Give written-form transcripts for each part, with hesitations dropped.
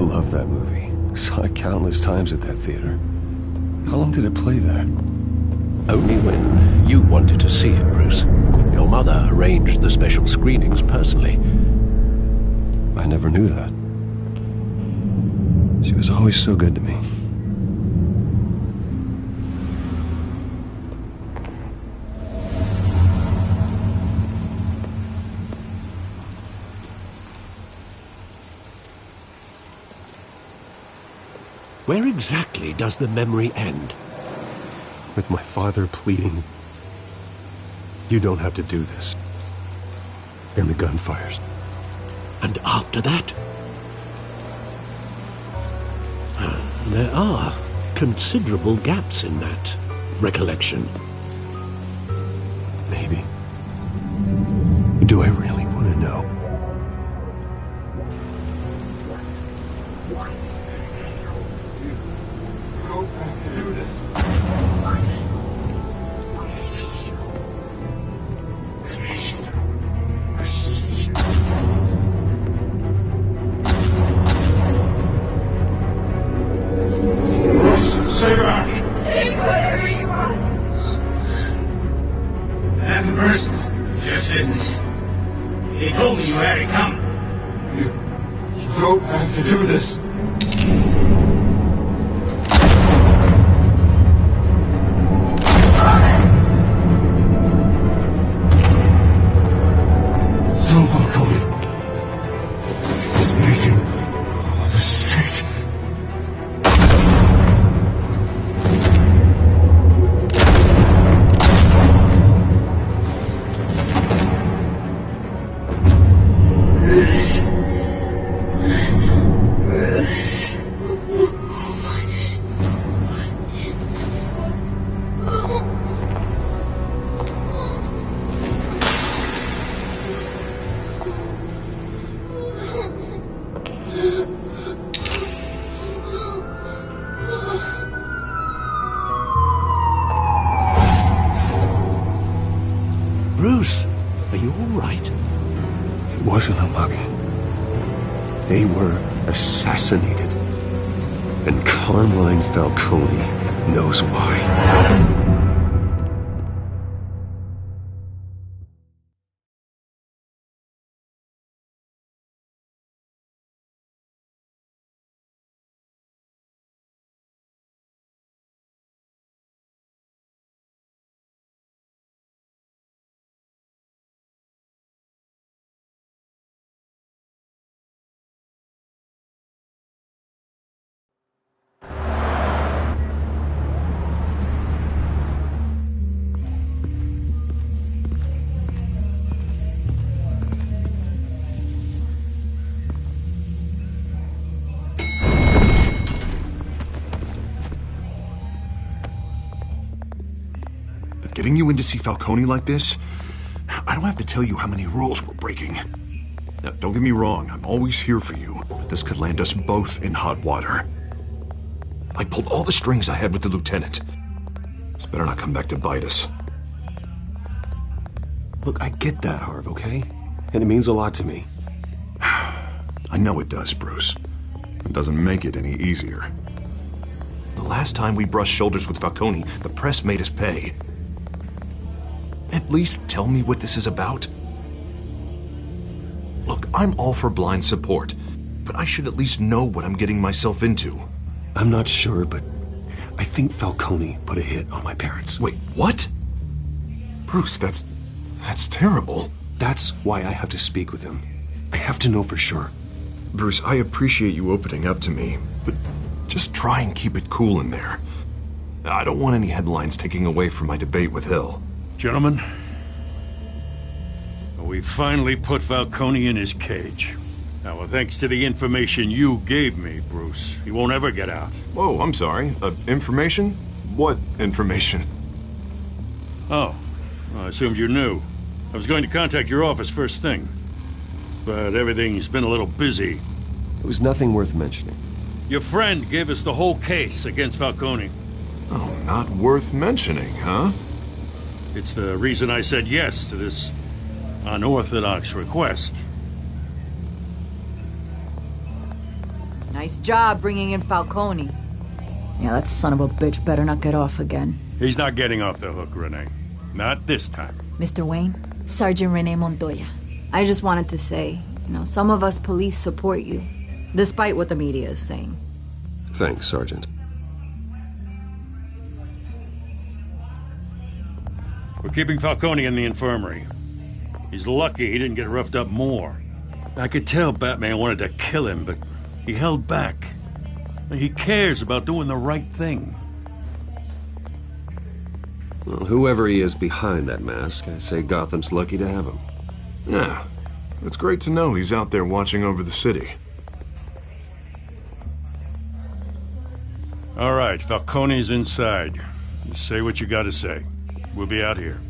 love that movie. Saw it countless times at that theater. How long did it play there? Only when you wanted to see it, Bruce. Your mother arranged the special screenings personally. I never knew that. She was always so good to me. Where exactly does the memory end? With my father pleading, "You don't have to do this." And the gun fires. And after that? There are considerable gaps in that recollection. Maybe. Do I really want to know? Take whatever you want. Nothing personal, just business. He told me you had it coming. You don't have to do this. Don't fuck on me. He's making a mistake. Bruce, are you all right? It wasn't a mug. They were assassinated. And Carmine Falcone knows why. Getting you in to see Falcone like this, I don't have to tell you how many rules we're breaking. Now, don't get me wrong, I'm always here for you, but this could land us both in hot water. I pulled all the strings I had with the lieutenant. This better not come back to bite us. Look, I get that, Harv, okay? And it means a lot to me. I know it does, Bruce. It doesn't make it any easier. The last time we brushed shoulders with Falcone, the press made us pay. At least tell me what this is about. Look, I'm all for blind support, but I should at least know what I'm getting myself into. I'm not sure, but I think Falcone put a hit on my parents. Wait, what? Bruce, that's terrible. That's why I have to speak with him. I have to know for sure. Bruce, I appreciate you opening up to me, but just try and keep it cool in there. I don't want any headlines taking away from my debate with Hill. Gentlemen, we finally put Falcone in his cage. Now, thanks to the information you gave me, Bruce, he won't ever get out. Whoa, I'm sorry. Information? What information? Oh, I assumed you knew. I was going to contact your office first thing, but everything's been a little busy. It was nothing worth mentioning. Your friend gave us the whole case against Falcone. Oh, not worth mentioning, huh? It's the reason I said yes to this unorthodox request. Now Nice job bringing in Falcone. Yeah, that son of a bitch better not get off again. He's not getting off the hook, Renee. Not this time. Mr. Wayne, Sergeant Renee Montoya. I just wanted to say, some of us police support you, despite what the media is saying. Thanks, Sergeant. We're keeping Falcone in the infirmary. He's lucky he didn't get roughed up more. I could tell Batman wanted to kill him, but he held back. He cares about doing the right thing. Well, whoever he is behind that mask, I say Gotham's lucky to have him. Yeah, it's great to know he's out there watching over the city. All right, Falcone's inside. Just say what you gotta say. We'll be out here.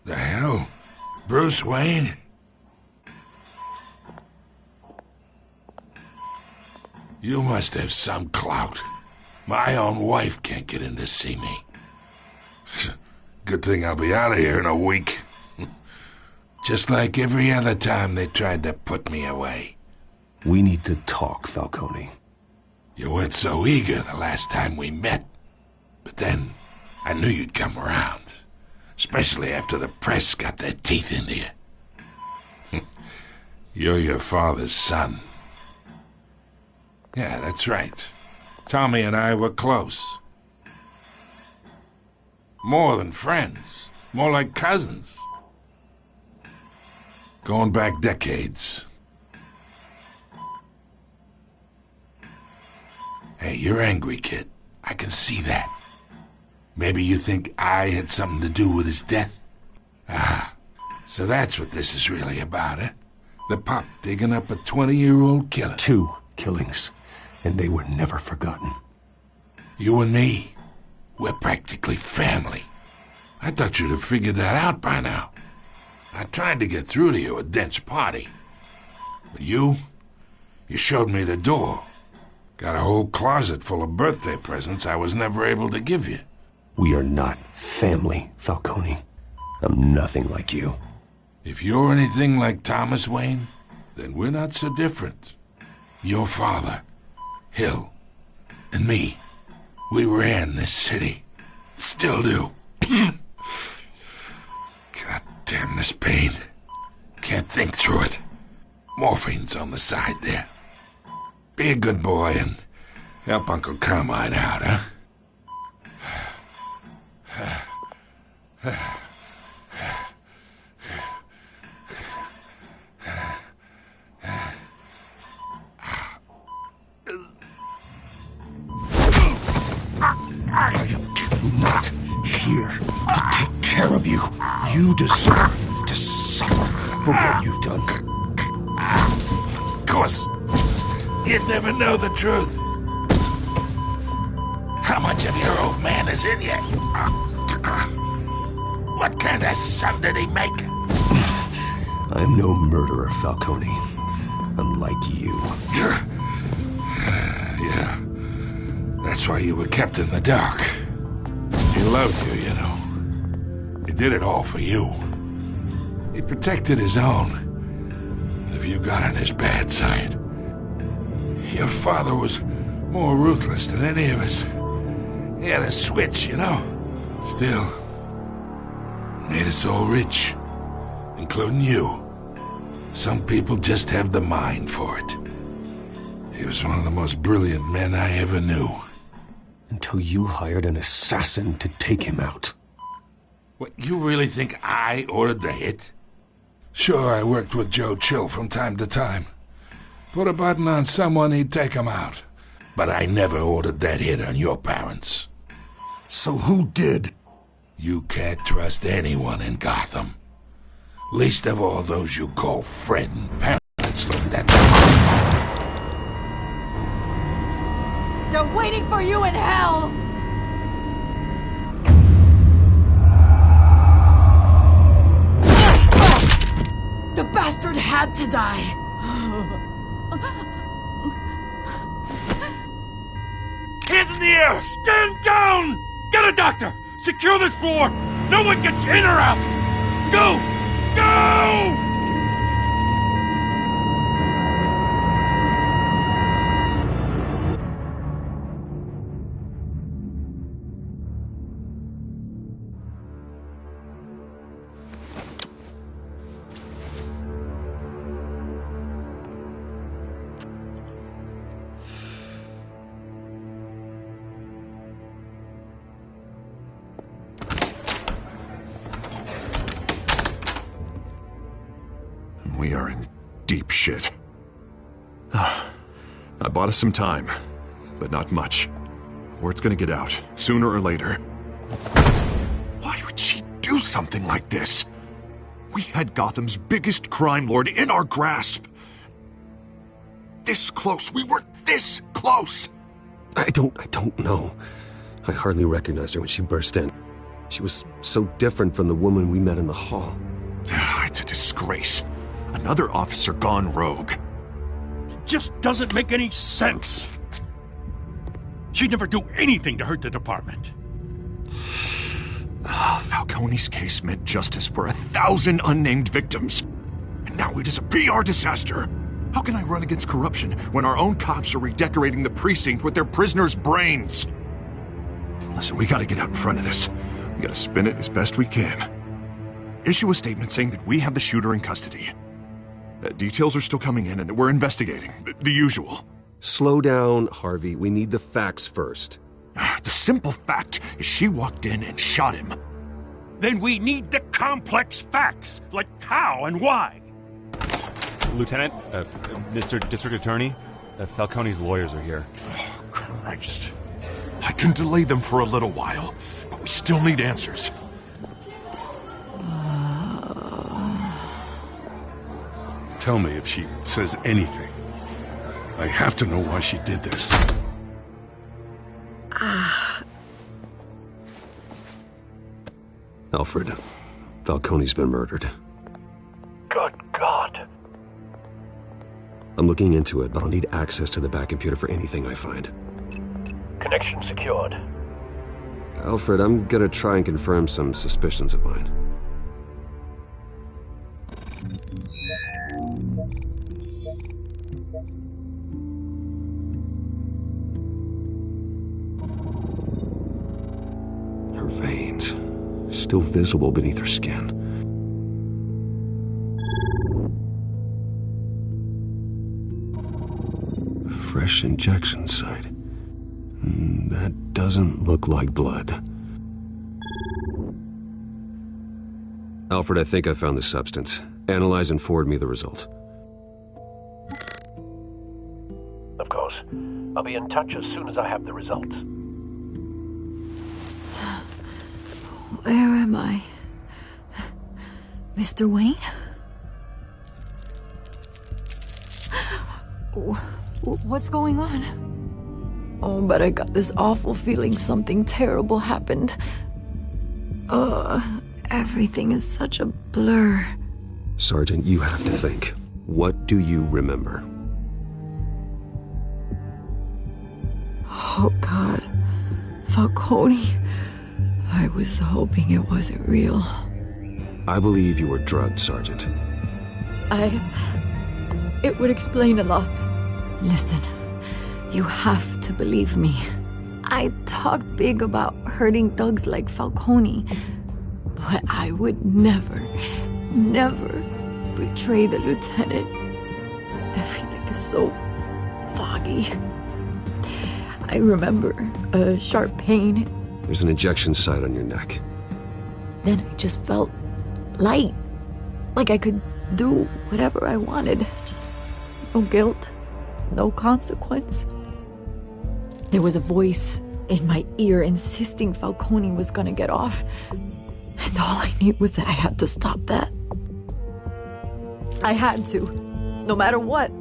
The hell? Bruce Wayne? You must have some clout. My own wife can't get in to see me. Good thing I'll be out of here in a week. Just like every other time they tried to put me away. We need to talk, Falcone. You weren't so eager the last time we met. But then, I knew you'd come around. Especially after the press got their teeth into you. You're your father's son. Yeah, that's right. Tommy and I were close. More than friends. More like cousins. Going back decades. Hey, you're angry, kid. I can see that. Maybe you think I had something to do with his death? Ah, so that's what this is really about, eh? The pop digging up a 20-year-old killer. 2 killings, and they were never forgotten. You and me, we're practically family. I thought you'd have figured that out by now. I tried to get through to you at Dent's party. But you showed me the door. Got a whole closet full of birthday presents I was never able to give you. We are not family, Falcone. I'm nothing like you. If you're anything like Thomas Wayne, then we're not so different. Your father, Hill, and me, we ran this city. Still do. God damn this pain. Can't think through it. Morphine's on the side there. Be a good boy and help Uncle Carmine out, huh? I am not here to take care of you. You deserve to suffer for what you've done. Of course, you'd never know the truth. How much of your old man is in you? What kind of son did he make? I'm no murderer, Falcone. Unlike you. Yeah. That's why you were kept in the dark. He loved you, you know. He did it all for you. He protected his own. If you got on his bad side. Your father was more ruthless than any of us. He had a switch, you know. Still, made us all rich, including you. Some people just have the mind for it. He was one of the most brilliant men I ever knew. Until you hired an assassin to take him out. What, you really think I ordered the hit? Sure, I worked with Joe Chill from time to time. Put a button on someone, he'd take him out. But I never ordered that hit on your parents. So who did? You can't trust anyone in Gotham. Least of all those you call friend. Parents learned that. Don't waiting for you in hell! The bastard had to die! Hands in the air! Stand down! Get a doctor! Secure this floor! No one gets in or out! Go! Go! We are in deep shit. I bought us some time, but not much. Word's gonna get out, sooner or later. Why would she do something like this? We had Gotham's biggest crime lord in our grasp. This close. We were this close. I don't know. I hardly recognized her when she burst in. She was so different from the woman we met in the hall. It's a disgrace. Another officer gone rogue. It just doesn't make any sense. She'd never do anything to hurt the department. Falcone's case meant justice for 1,000 unnamed victims. And now it is a PR disaster. How can I run against corruption when our own cops are redecorating the precinct with their prisoners' brains? Listen, we gotta get out in front of this. We gotta spin it as best we can. Issue a statement saying that we have the shooter in custody. Details are still coming in and that we're investigating. The usual. Slow down, Harvey. We need the facts first. The simple fact is she walked in and shot him. Then we need the complex facts, like how and why. Lieutenant, Mr. District Attorney, Falcone's lawyers are here. Oh, Christ. I can delay them for a little while, but we still need answers. Tell me if she says anything. I have to know why she did this. Alfred, Falcone's been murdered. Good God. I'm looking into it, but I'll need access to the back computer for anything I find. Connection secured. Alfred, I'm gonna try and confirm some suspicions of mine. Her veins, still visible beneath her skin. Fresh injection site. That doesn't look like blood. Alfred, I think I found the substance. Analyze and forward me the result. Of course. I'll be in touch as soon as I have the results. Where am I? Mr. Wayne? What's going on? Oh, but I got this awful feeling something terrible happened. Everything is such a blur. Sergeant, you have to think. What do you remember? Oh, God. Falcone. I was hoping it wasn't real. I believe you were drugged, Sergeant. It would explain a lot. Listen, you have to believe me. I talked big about hurting thugs like Falcone, but I would never betray the lieutenant. Everything is so foggy. I remember a sharp pain. There's an injection site on your neck. Then I just felt light, like I could do whatever I wanted. No guilt, no consequence. There was a voice in my ear insisting Falcone was gonna get off. And all I knew was that I had to stop that. I had to, no matter what.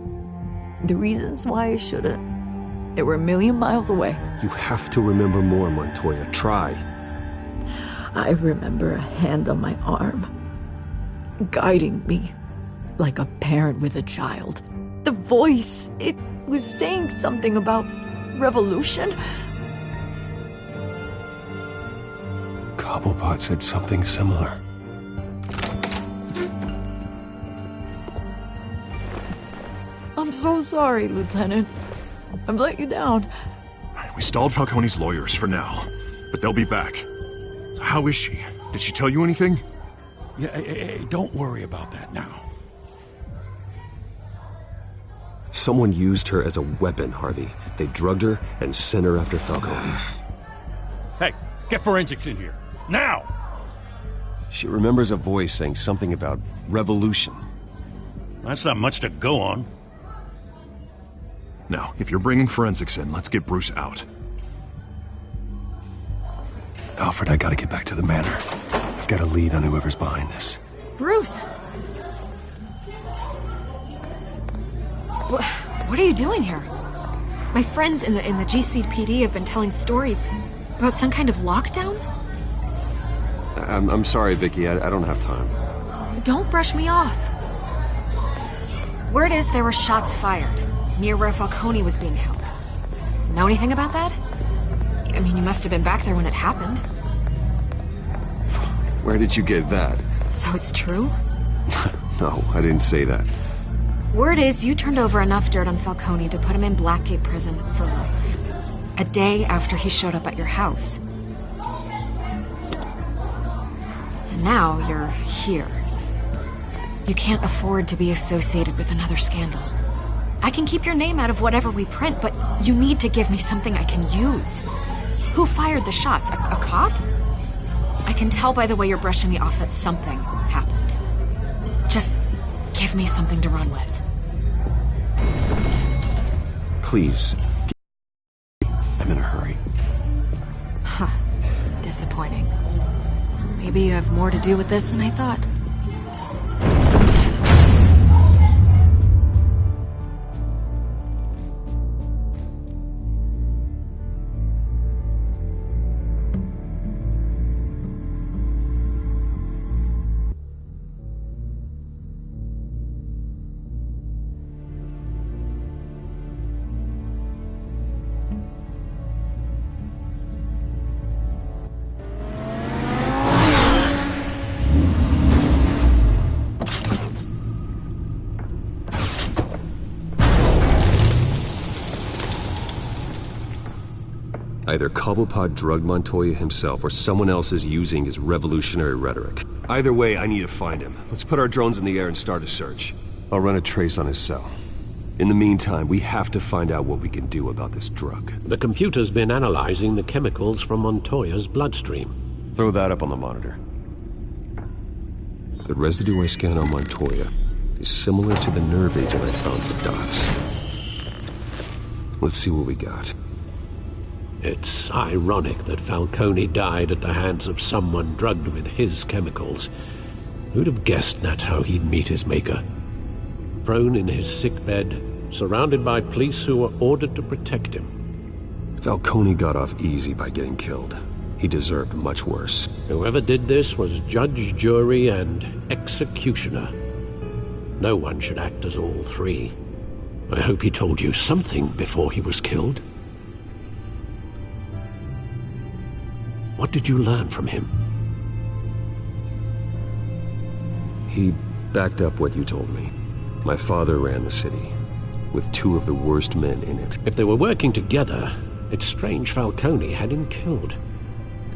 The reasons why I shouldn't, They were a million miles away. You have to remember more, Montoya. Try. I remember a hand on my arm, guiding me like a parent with a child. The voice, it was saying something about revolution. Cobblepot said something similar. I'm so sorry, Lieutenant. I've let you down. We stalled Falcone's lawyers for now, but they'll be back. So how is she? Did she tell you anything? Yeah, hey, don't worry about that now. Someone used her as a weapon, Harvey. They drugged her and sent her after Falcone. Hey, get forensics in here. Now! She remembers a voice saying something about revolution. That's not much to go on. Now, if you're bringing forensics in, let's get Bruce out. Alfred, I gotta get back to the manor. I've got a lead on whoever's behind this. Bruce! What are you doing here? My friends in the GCPD have been telling stories about some kind of lockdown? I'm sorry, Vicky. I don't have time. Don't brush me off. Word is there were shots fired near where Falcone was being held. Know anything about that? I mean, you must have been back there when it happened. Where did you get that? So it's true? No, I didn't say that. Word is you turned over enough dirt on Falcone to put him in Blackgate Prison for life. A day after he showed up at your house. And now you're here. You can't afford to be associated with another scandal. I can keep your name out of whatever we print, but you need to give me something I can use. Who fired the shots? A cop? I can tell by the way you're brushing me off that something happened. Just give me something to run with. Please. I'm in a hurry. Huh. Disappointing. Maybe you have more to do with this than I thought. Either Cobblepot drugged Montoya himself, or someone else is using his revolutionary rhetoric. Either way, I need to find him. Let's put our drones in the air and start a search. I'll run a trace on his cell. In the meantime, we have to find out what we can do about this drug. The computer's been analyzing the chemicals from Montoya's bloodstream. Throw that up on the monitor. The residue I scan on Montoya is similar to the nerve agent I found for Docs. Let's see what we got. It's ironic that Falcone died at the hands of someone drugged with his chemicals. Who'd have guessed that's how he'd meet his maker? Prone in his sickbed, surrounded by police who were ordered to protect him. Falcone got off easy by getting killed. He deserved much worse. Whoever did this was judge, jury, and executioner. No one should act as all three. I hope he told you something before he was killed. What did you learn from him? He backed up what you told me. My father ran the city, with two of the worst men in it. If they were working together, it's strange Falcone had him killed.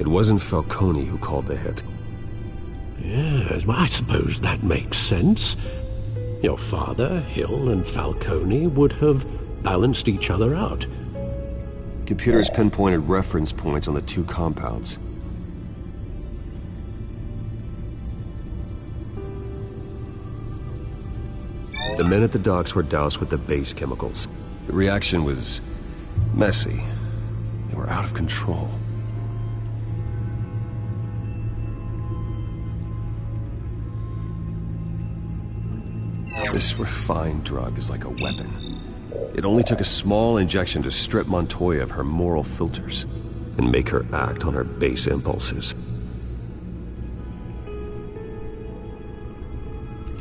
It wasn't Falcone who called the hit. Yes, well, I suppose that makes sense. Your father, Hill, and Falcone would have balanced each other out. Computers pinpointed reference points on the two compounds. The men at the docks were doused with the base chemicals. The reaction was messy. They were out of control. This refined drug is like a weapon. It only took a small injection to strip Montoya of her moral filters and make her act on her base impulses.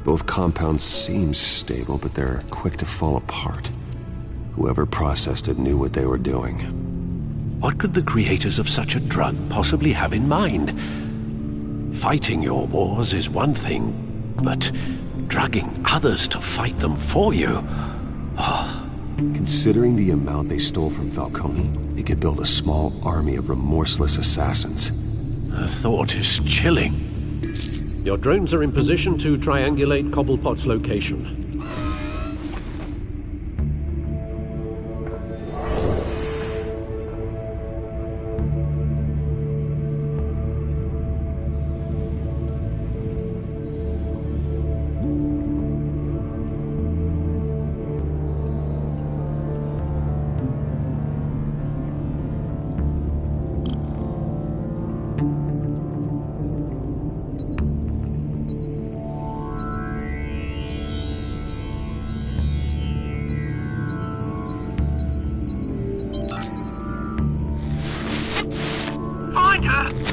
Both compounds seem stable, but they're quick to fall apart. Whoever processed it knew what they were doing. What could the creators of such a drug possibly have in mind? Fighting your wars is one thing, but drugging others to fight them for you? Oh. Considering the amount they stole from Falcone, they could build a small army of remorseless assassins. The thought is chilling. Your drones are in position to triangulate Cobblepot's location.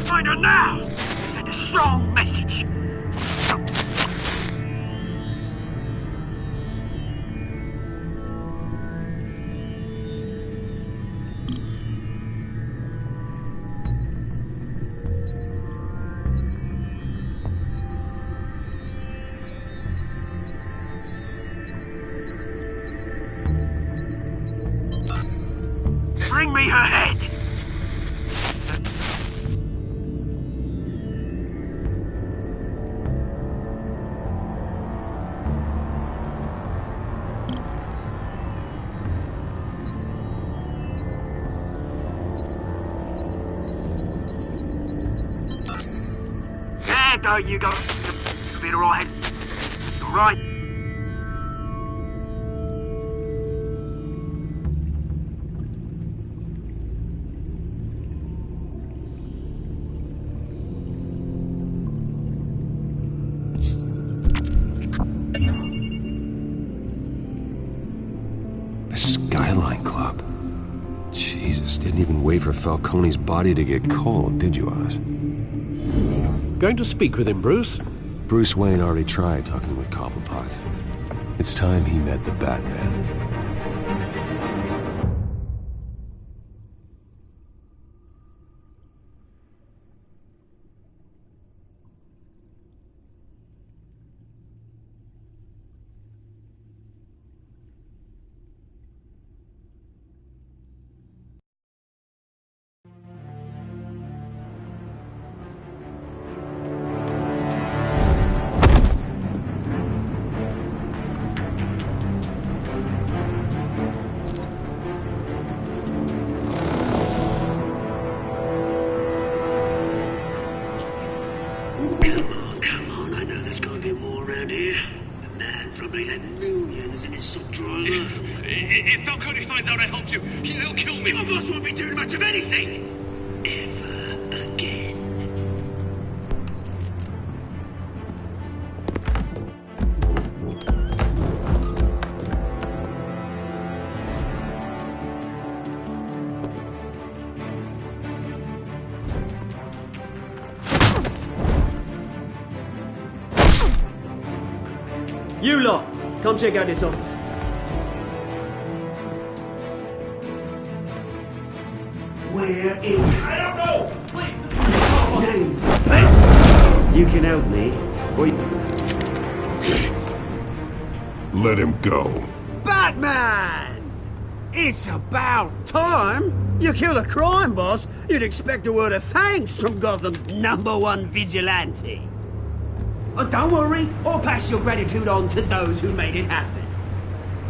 Find her now! Send a strong message! Bring me her head! There you go. Be alright. Alright. The Skyline Club. Jesus, didn't even wait for Falcone's body to get cold, did you, Oz? Going to speak with him, Bruce? Bruce Wayne already tried talking with Cobblepot. It's time he met the Batman. If Falcone finds out I helped you, he'll kill me. Your boss won't be doing much of anything. Ever again. You lot, come check out this office. Where is... I don't know! Please, names. You can help me, or you... Let him go. Batman! It's about time! You kill a crime boss, you'd expect a word of thanks from Gotham's #1 vigilante. Oh, don't worry, I'll pass your gratitude on to those who made it happen.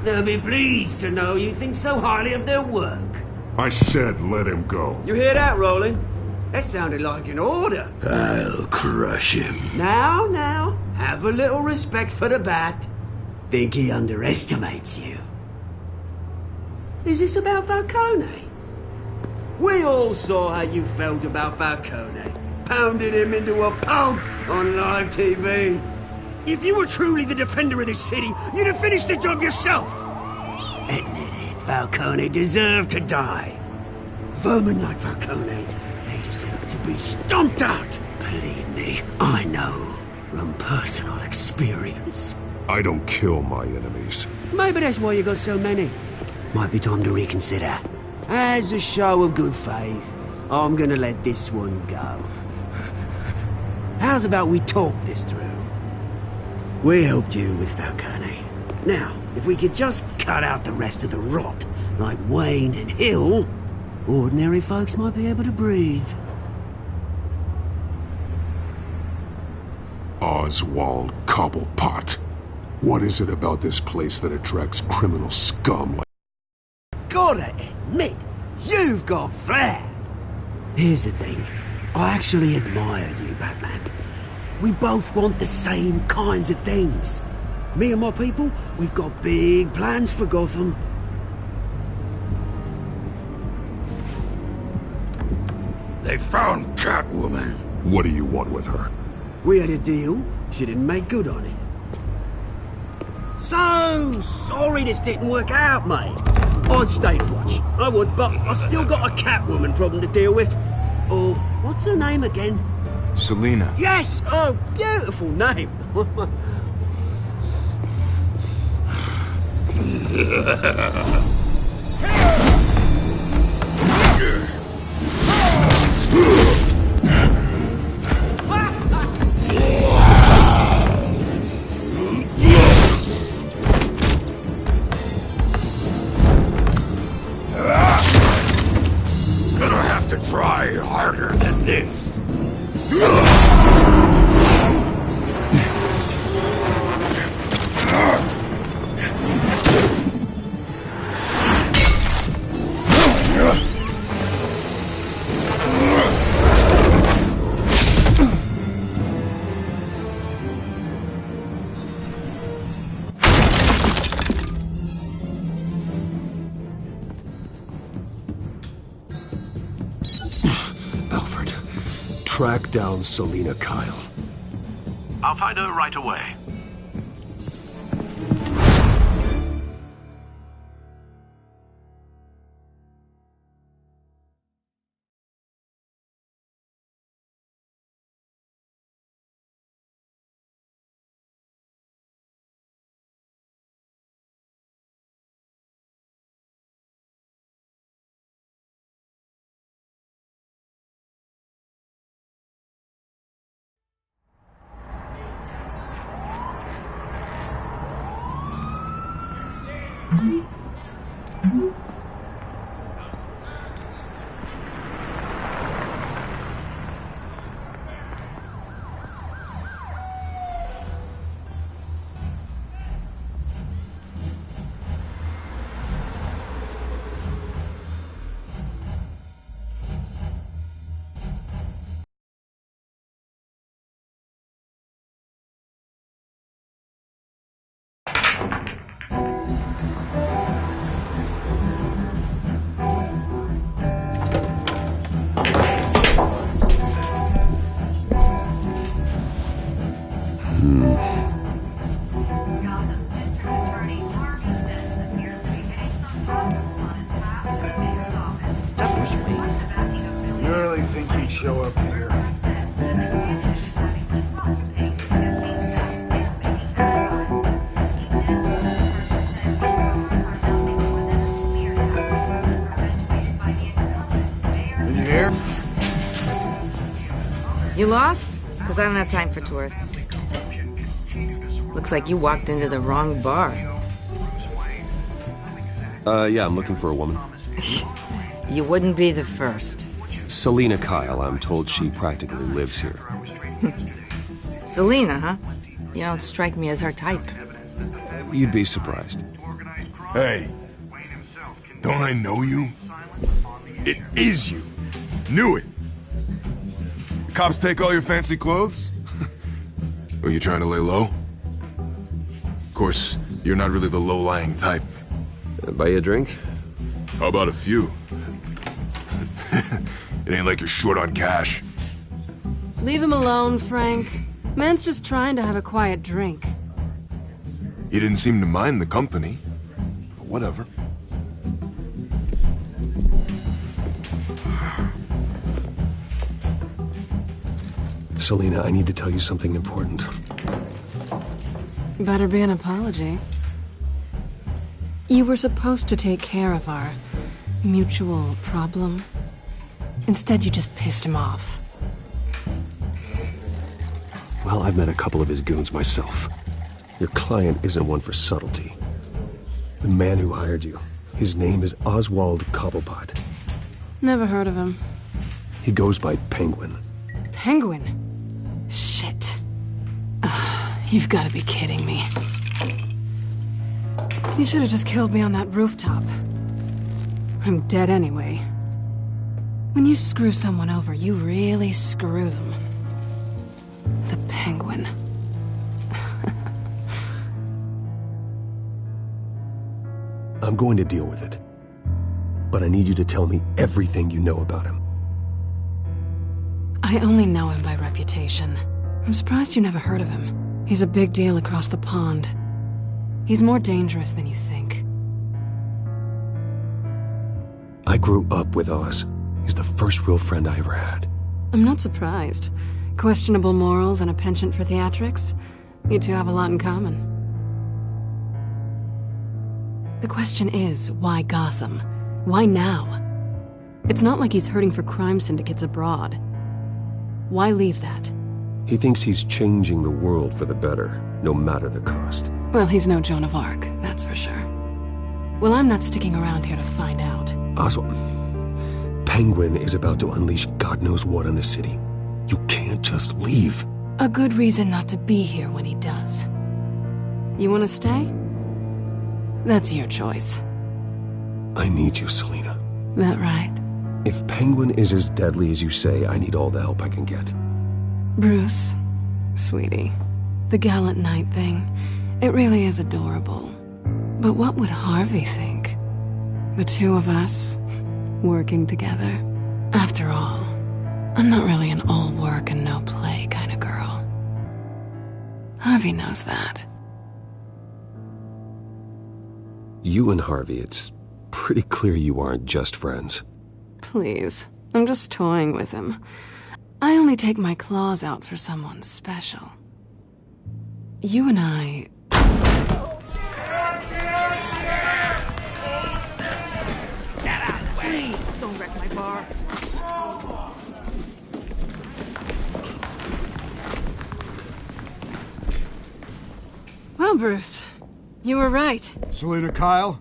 They'll be pleased to know you think so highly of their work. I said let him go. You hear that, Roland? That sounded like an order. I'll crush him. Now, have a little respect for the Bat. Think he underestimates you. Is this about Falcone? We all saw how you felt about Falcone. Pounded him into a pulp on live TV. If you were truly the defender of this city, you'd have finished the job yourself. Admit it, Falcone deserved to die. Vermin like Falcone, they deserve to be stomped out. Believe me, I know from personal experience. I don't kill my enemies. Maybe that's why you got so many. Might be time to reconsider. As a show of good faith, I'm gonna let this one go. How's about we talk this through? We helped you with Falcone. Now, if we could just cut out the rest of the rot, like Wayne and Hill, ordinary folks might be able to breathe. Oswald Cobblepot. What is it about this place that attracts criminal scum like... Gotta admit, you've got flair. Here's the thing. I actually admire you, Batman. We both want the same kinds of things. Me and my people, we've got big plans for Gotham. They found Catwoman. What do you want with her? We had a deal. She didn't make good on it. So sorry this didn't work out, mate. I'd stay to watch. I would, but I still got a Catwoman problem to deal with. Oh, what's her name again? Selina. Yes! Oh, beautiful name. Gonna have to try harder than this. Alfred, track down Selina Kyle. I'll find her right away. You really think he'd show up here? Did you hear? You lost? Because I don't have time for tourists. Looks like you walked into the wrong bar. Yeah, I'm looking for a woman. You wouldn't be the first. Selina Kyle, I'm told she practically lives here. Selina, huh? You don't strike me as her type. You'd be surprised. Hey, don't I know you? It is you. Knew it. The cops take all your fancy clothes? Are you trying to lay low? Of course, you're not really the low-lying type. Buy you a drink? How about a few? It ain't like you're short on cash. Leave him alone, Frank. Man's just trying to have a quiet drink. He didn't seem to mind the company. But whatever. Selina, I need to tell you something important. Better be an apology. You were supposed to take care of our mutual problem. Instead, you just pissed him off. Well, I've met a couple of his goons myself. Your client isn't one for subtlety. The man who hired you, his name is Oswald Cobblepot. Never heard of him. He goes by Penguin. Penguin? Shit. Ugh, you've got to be kidding me. You should have just killed me on that rooftop. I'm dead anyway. When you screw someone over, you really screw them. The Penguin. I'm going to deal with it. But I need you to tell me everything you know about him. I only know him by reputation. I'm surprised you never heard of him. He's a big deal across the pond. He's more dangerous than you think. I grew up with Oz. He's the first real friend I ever had. I'm not surprised. Questionable morals and a penchant for theatrics. You two have a lot in common. The question is, why Gotham? Why now? It's not like he's hurting for crime syndicates abroad. Why leave that? He thinks he's changing the world for the better, no matter the cost. Well, he's no Joan of Arc, that's for sure. Well, I'm not sticking around here to find out. Oswald, Penguin is about to unleash God knows what on the city. You can't just leave. A good reason not to be here when he does. You want to stay? That's your choice. I need you, Selina. That right? If Penguin is as deadly as you say, I need all the help I can get. Bruce, sweetie, the gallant knight thing, it really is adorable. But what would Harvey think? The two of us, working together. After all, I'm not really an all work and no play kind of girl. Harvey knows that. You and Harvey, it's pretty clear you aren't just friends. Please, I'm just toying with him. I only take my claws out for someone special. You and I... Please, don't wreck my bar. Well, Bruce, you were right. Selina Kyle,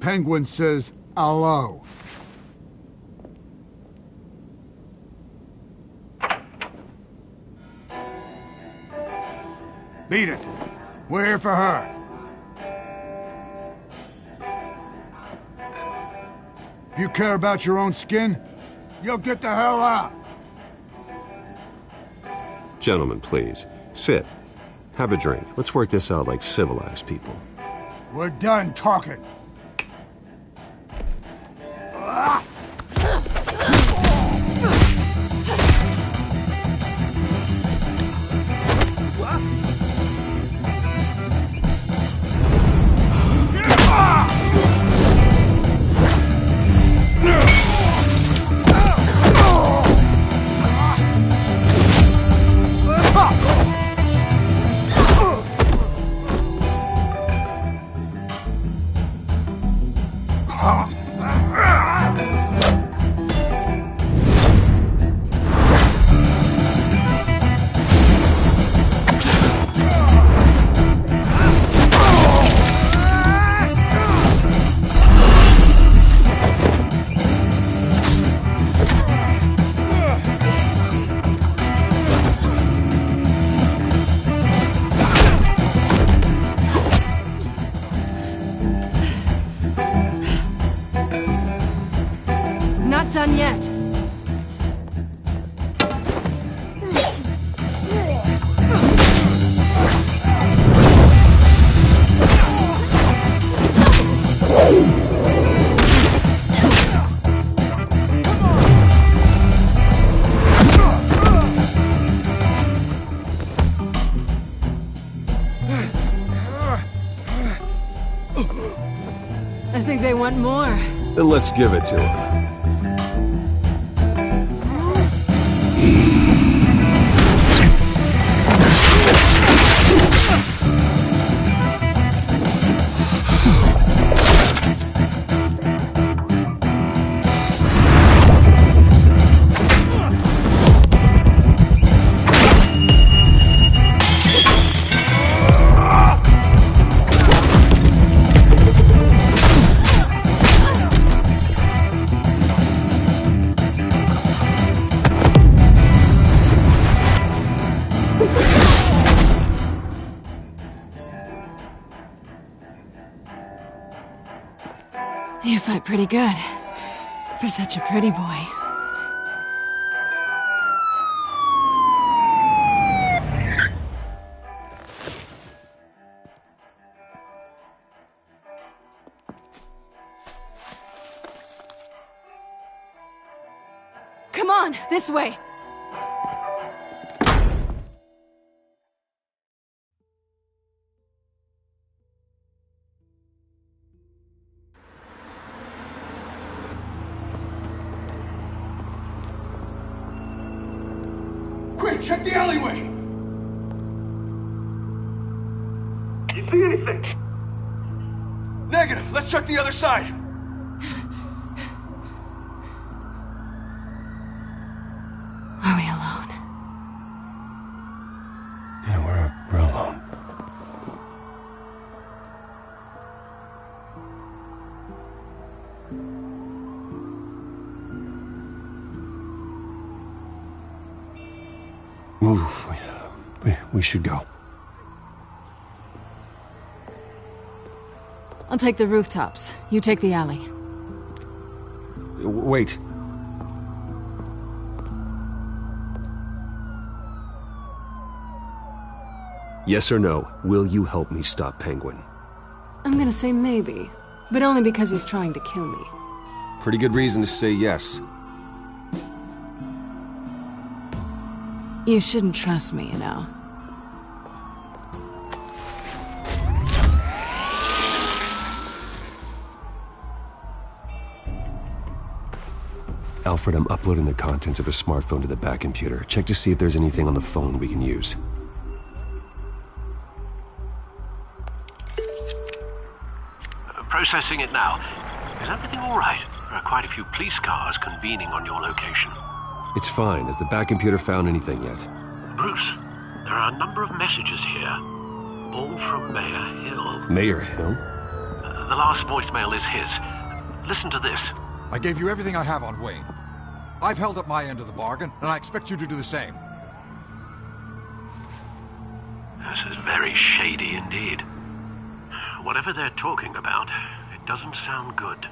Penguin says hello. Beat it. We're here for her. If you care about your own skin, you'll get the hell out. Gentlemen, please, sit. Have a drink. Let's work this out like civilized people. We're done talking. Not done yet. they want more. Then let's give it to him. You fight pretty good. For such a pretty boy. Come on, this way! Quick, check the alleyway! You see anything? Negative. Let's check the other side. Are we alone? Yeah, we're alone. Move. We should go. I'll take the rooftops. You take the alley. Wait. Yes or no, will you help me stop Penguin? I'm gonna say maybe, but only because he's trying to kill me. Pretty good reason to say yes. You shouldn't trust me, you know. Alfred, I'm uploading the contents of a smartphone to the back computer. Check to see if there's anything on the phone we can use. Processing it now. Is everything all right? There are quite a few police cars convening on your location. It's fine. Has the back computer found anything yet? Bruce, there are a number of messages here. All from Mayor Hill. Mayor Hill? The last voicemail is his. Listen to this. I gave you everything I have on Wayne. I've held up my end of the bargain, and I expect you to do the same. This is very shady indeed. Whatever they're talking about, it doesn't sound good.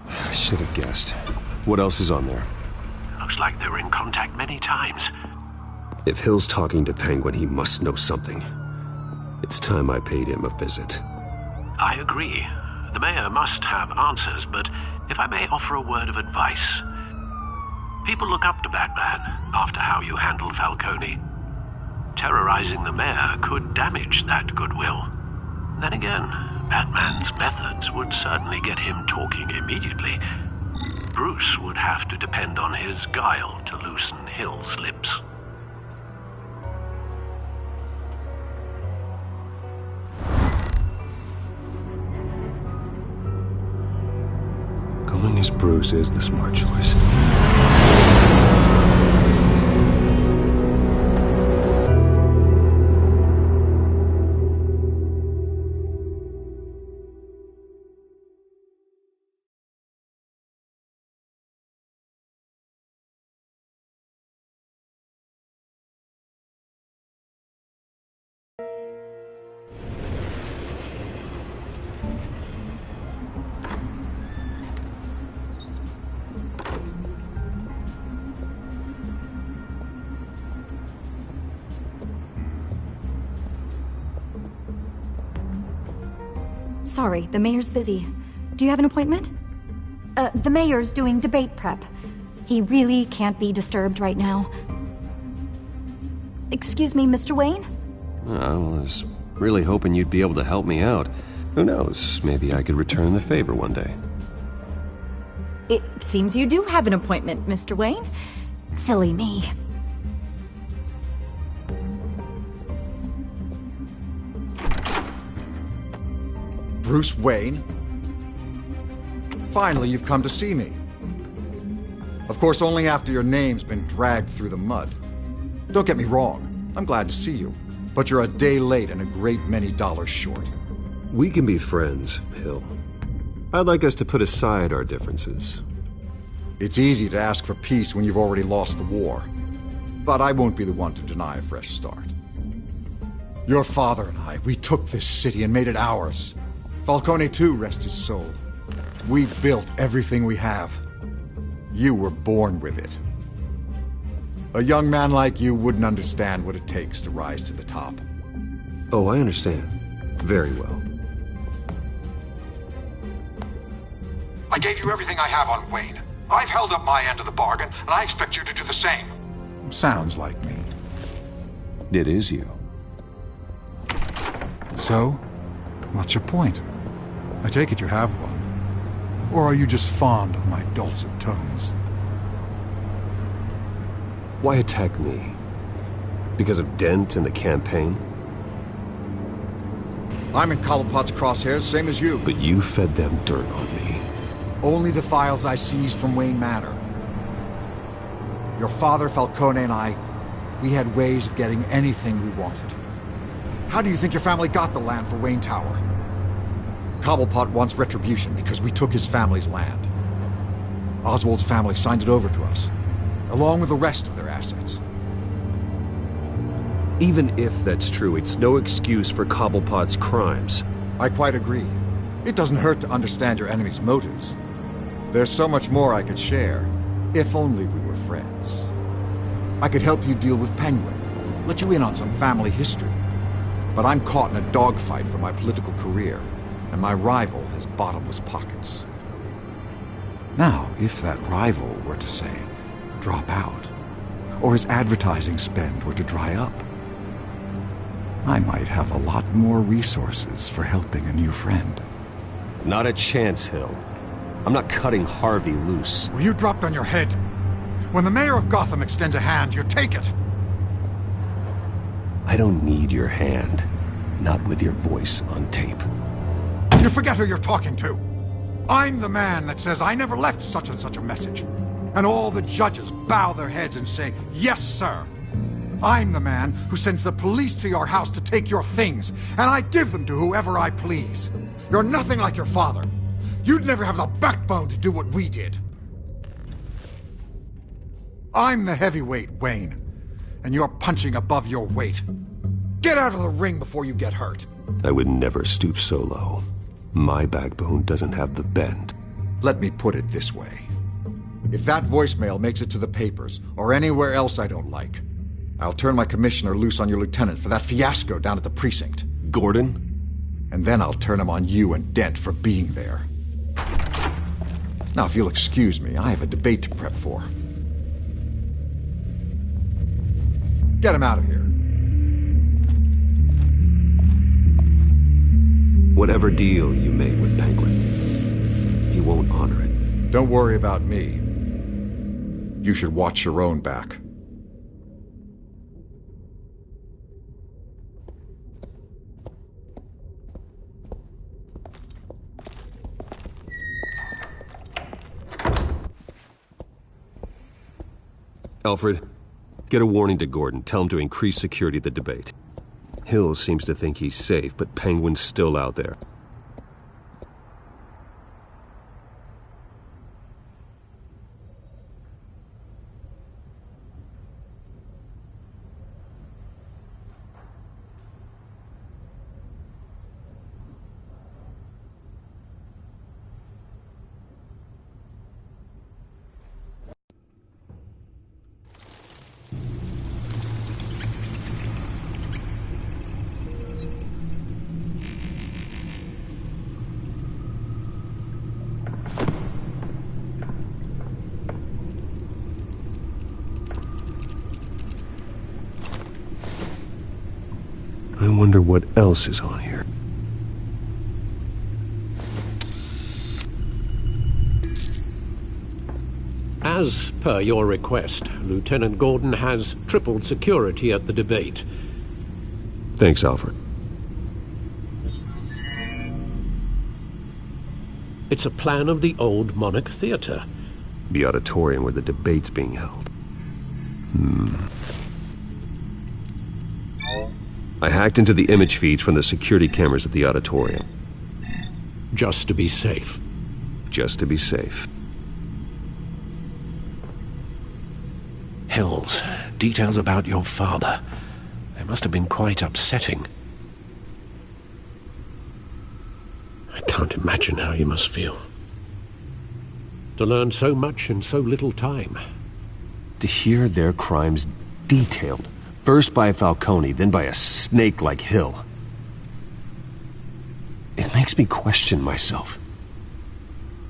I should have guessed. What else is on there? Looks like they were in contact many times. If Hill's talking to Penguin, he must know something. It's time I paid him a visit. I agree. The mayor must have answers, but if I may offer a word of advice. People look up to Batman after how you handled Falcone. Terrorizing the mayor could damage that goodwill. Then again, Batman's methods would certainly get him talking immediately. Bruce would have to depend on his guile to loosen Hill's lips. Going as Bruce is the smart choice. Sorry, the mayor's busy. Do you have an appointment? The mayor's doing debate prep. He really can't be disturbed right now. Excuse me, Mr. Wayne? Oh, well, I was really hoping you'd be able to help me out. Who knows? Maybe I could return the favor one day. It seems you do have an appointment, Mr. Wayne. Silly me. Bruce Wayne? Finally, you've come to see me. Of course, only after your name's been dragged through the mud. Don't get me wrong, I'm glad to see you. But you're a day late and a great many dollars short. We can be friends, Hill. I'd like us to put aside our differences. It's easy to ask for peace when you've already lost the war. But I won't be the one to deny a fresh start. Your father and I, we took this city and made it ours. Falcone too, rest his soul. We built everything we have. You were born with it. A young man like you wouldn't understand what it takes to rise to the top. Oh, I understand. Very well. I gave you everything I have on Wayne. I've held up my end of the bargain, and I expect you to do the same. Sounds like me. It is you. So, what's your point? I take it you have one. Or are you just fond of my dulcet tones? Why attack me? Because of Dent and the campaign? I'm in Cobblepot's crosshairs, same as you. But you fed them dirt on me. Only the files I seized from Wayne Manor. Your father, Falcone, and I, we had ways of getting anything we wanted. How do you think your family got the land for Wayne Tower? Cobblepot wants retribution because we took his family's land. Oswald's family signed it over to us, along with the rest of their assets. Even if that's true, it's no excuse for Cobblepot's crimes. I quite agree. It doesn't hurt to understand your enemy's motives. There's so much more I could share, if only we were friends. I could help you deal with Penguin, let you in on some family history. But I'm caught in a dogfight for my political career, and my rival has bottomless pockets. Now, if that rival were to say, drop out, or his advertising spend were to dry up, I might have a lot more resources for helping a new friend. Not a chance, Hill. I'm not cutting Harvey loose. Well, you dropped on your head. When the mayor of Gotham extends a hand, you take it. I don't need your hand. Not with your voice on tape. You forget who you're talking to. I'm the man that says I never left such and such a message. And all the judges bow their heads and say, yes, sir. I'm the man who sends the police to your house to take your things, and I give them to whoever I please. You're nothing like your father. You'd never have the backbone to do what we did. I'm the heavyweight, Wayne, and you're punching above your weight. Get out of the ring before you get hurt. I would never stoop so low. My backbone doesn't have the bend. Let me put it this way. If that voicemail makes it to the papers, or anywhere else I don't like, I'll turn my commissioner loose on your lieutenant for that fiasco down at the precinct. Gordon? And then I'll turn him on you and Dent for being there. Now, if you'll excuse me, I have a debate to prep for. Get him out of here. Whatever deal you made with Penguin, he won't honor it. Don't worry about me. You should watch your own back. Alfred, get a warning to Gordon. Tell him to increase security at the debate. Hill seems to think he's safe, but Penguin's still out there. I wonder what else is on here. As per your request, Lieutenant Gordon has tripled security at the debate. Thanks, Alfred. It's a plan of the old Monarch Theater. The auditorium where the debate's being held. I hacked into the image feeds from the security cameras at the auditorium. Just to be safe. Just to be safe. Hills, details about your father. They must have been quite upsetting. I can't imagine how you must feel. To learn so much in so little time. To hear their crimes detailed. First by Falcone, then by a snake like Hill. It makes me question myself.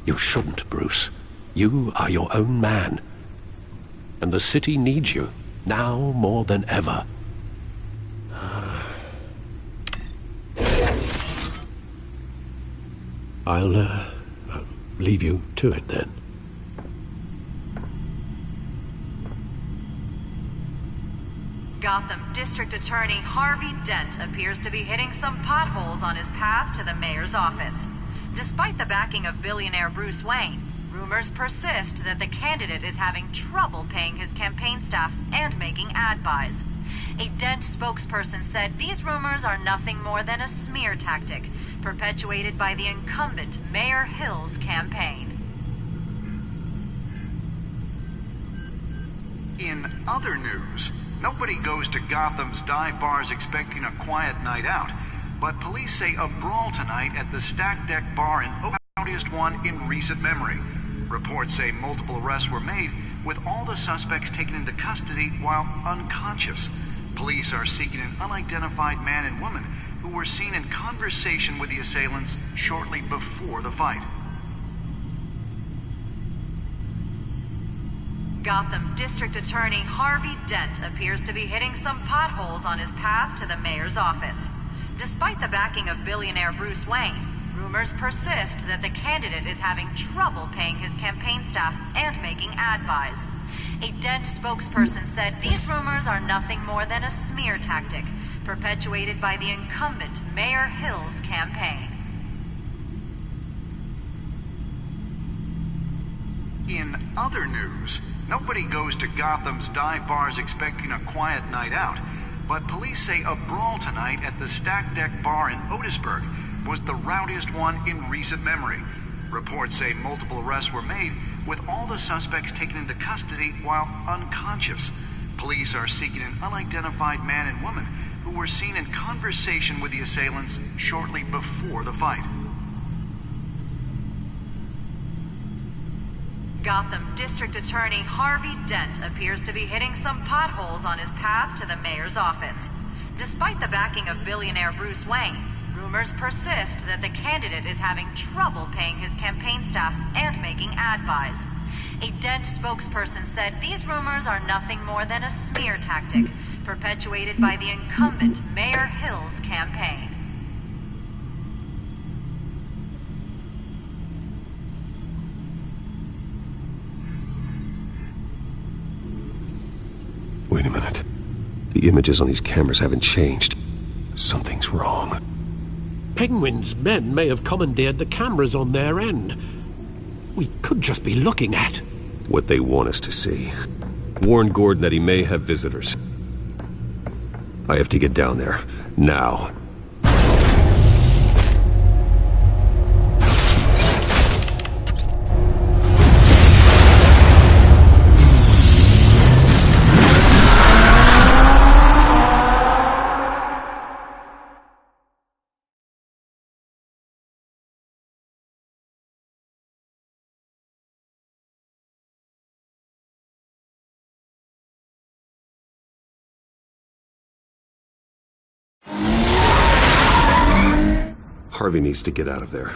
You shouldn't, Bruce. You are your own man. And the city needs you, now more than ever. I'll leave you to it then. Gotham District Attorney Harvey Dent appears to be hitting some potholes on his path to the mayor's office. Despite the backing of billionaire Bruce Wayne, rumors persist that the candidate is having trouble paying his campaign staff and making ad buys. A Dent spokesperson said these rumors are nothing more than a smear tactic, perpetuated by the incumbent Mayor Hill's campaign. In other news, nobody goes to Gotham's dive bars expecting a quiet night out, but police say a brawl tonight at the Stack Deck Bar in the loudest one in recent memory. Reports say multiple arrests were made, with all the suspects taken into custody while unconscious. Police are seeking an unidentified man and woman who were seen in conversation with the assailants shortly before the fight. Gotham District Attorney Harvey Dent appears to be hitting some potholes on his path to the mayor's office. Despite the backing of billionaire Bruce Wayne, rumors persist that the candidate is having trouble paying his campaign staff and making ad buys. A Dent spokesperson said these rumors are nothing more than a smear tactic, perpetuated by the incumbent Mayor Hill's campaign. In other news, nobody goes to Gotham's dive bars expecting a quiet night out, but police say a brawl tonight at the Stack Deck Bar in Otisburg was the rowdiest one in recent memory. Reports say multiple arrests were made, with all the suspects taken into custody while unconscious. Police are seeking an unidentified man and woman who were seen in conversation with the assailants shortly before the fight. Gotham District Attorney Harvey Dent appears to be hitting some potholes on his path to the mayor's office. Despite the backing of billionaire Bruce Wayne, rumors persist that the candidate is having trouble paying his campaign staff and making ad buys. A Dent spokesperson said these rumors are nothing more than a smear tactic, perpetuated by the incumbent Mayor Hill's campaign. Wait a minute. The images on these cameras haven't changed. Something's wrong. Penguin's men may have commandeered the cameras on their end. We could just be looking at what they want us to see. Warn Gordon that he may have visitors. I have to get down there. Now. Harvey needs to get out of there.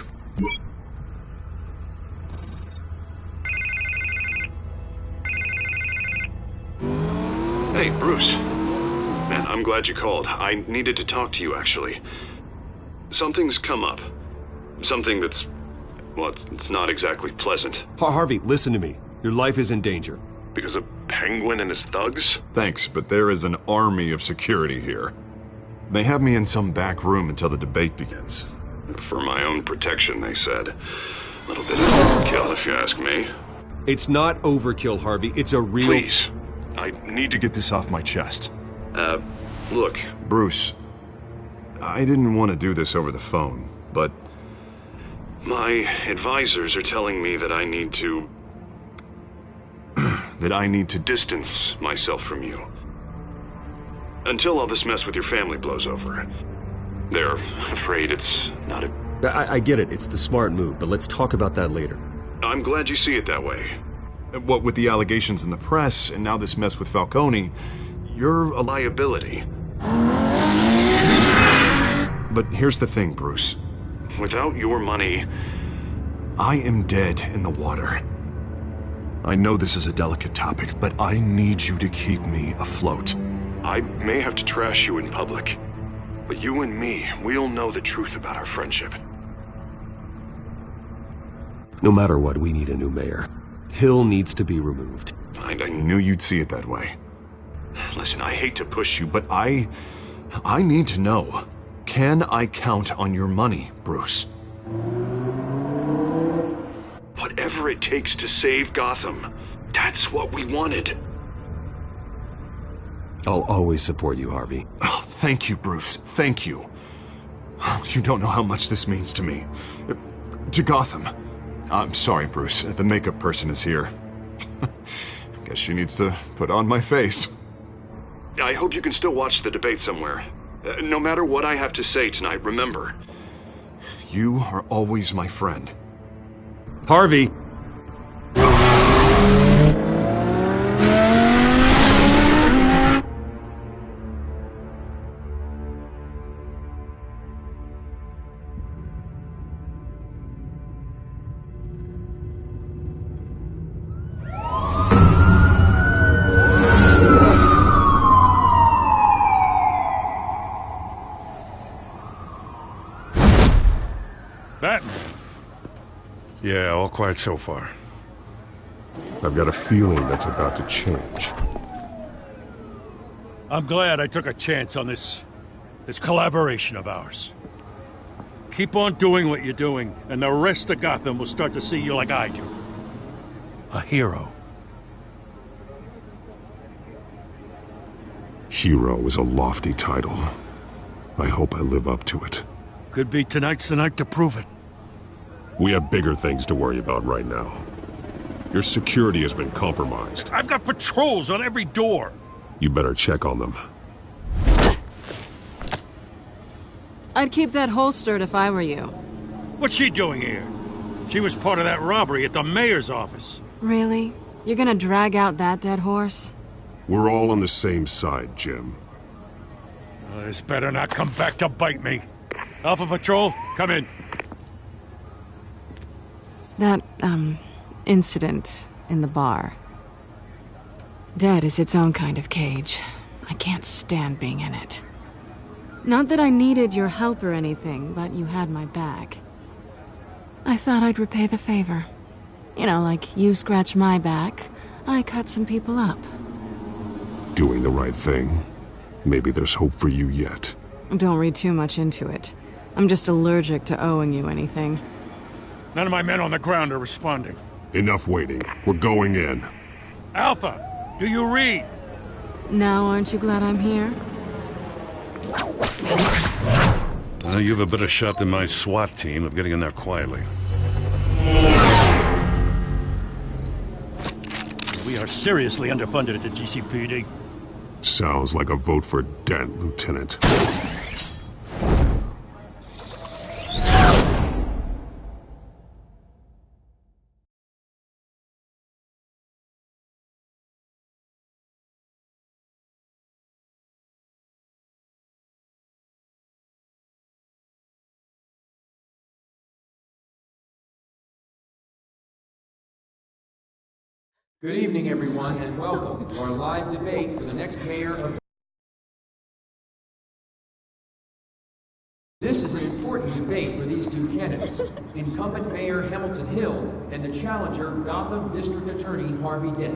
Hey, Bruce. Man, I'm glad you called. I needed to talk to you, actually. Something's come up. Something that's... well, it's not exactly pleasant. Harvey, listen to me. Your life is in danger. Because of Penguin and his thugs? Thanks, but there is an army of security here. They have me in some back room until the debate begins. For my own protection, they said. A little bit of overkill, if you ask me. It's not overkill, Harvey. It's a real... Please. I need to get this off my chest. Look, Bruce. I didn't want to do this over the phone, but... my advisors are telling me that I need to... that I need to distance myself from you. Until all this mess with your family blows over. They're afraid it's not a... I get it. It's the smart move, but let's talk about that later. I'm glad you see it that way. What with the allegations in the press, and now this mess with Falcone, you're a liability. But here's the thing, Bruce. Without your money, I am dead in the water. I know this is a delicate topic, but I need you to keep me afloat. I may have to trash you in public, but you and me, we'll know the truth about our friendship. No matter what, we need a new mayor. Hill needs to be removed. I knew you'd see it that way. Listen, I hate to push you, but I need to know. Can I count on your money, Bruce? Whatever it takes to save Gotham, that's what we wanted. I'll always support you, Harvey. Oh, thank you, Bruce. Thank you. You don't know how much this means to me. To Gotham. I'm sorry, Bruce. The makeup person is here. Guess she needs to put on my face. I hope you can still watch the debate somewhere. No matter what I have to say tonight, remember, you are always my friend. Harvey! Batman. Yeah, all quiet so far. I've got a feeling that's about to change. I'm glad I took a chance on this collaboration of ours. Keep on doing what you're doing, and the rest of Gotham will start to see you like I do. A hero. Hero is a lofty title. I hope I live up to it. Could be tonight's the night to prove it. We have bigger things to worry about right now. Your security has been compromised. I've got patrols on every door. You better check on them. I'd keep that holstered if I were you. What's she doing here? She was part of that robbery at the mayor's office. Really? You're gonna drag out that dead horse? We're all on the same side, Jim. This better not come back to bite me. Alpha Patrol, come in. That, incident in the bar. Dead is its own kind of cage. I can't stand being in it. Not that I needed your help or anything, but you had my back. I thought I'd repay the favor. You know, like you scratch my back, I cut some people up. Doing the right thing. Maybe there's hope for you yet. Don't read too much into it. I'm just allergic to owing you anything. None of my men on the ground are responding. Enough waiting. We're going in. Alpha, do you read? Now, aren't you glad I'm here? Well, you've a better shot than my SWAT team of getting in there quietly. We are seriously underfunded at the GCPD. Sounds like a vote for Dent, Lieutenant. Good evening, everyone, and welcome to our live debate for the next mayor of... This is an important debate for these two candidates, incumbent Mayor Hamilton Hill and the challenger Gotham District Attorney Harvey Dent.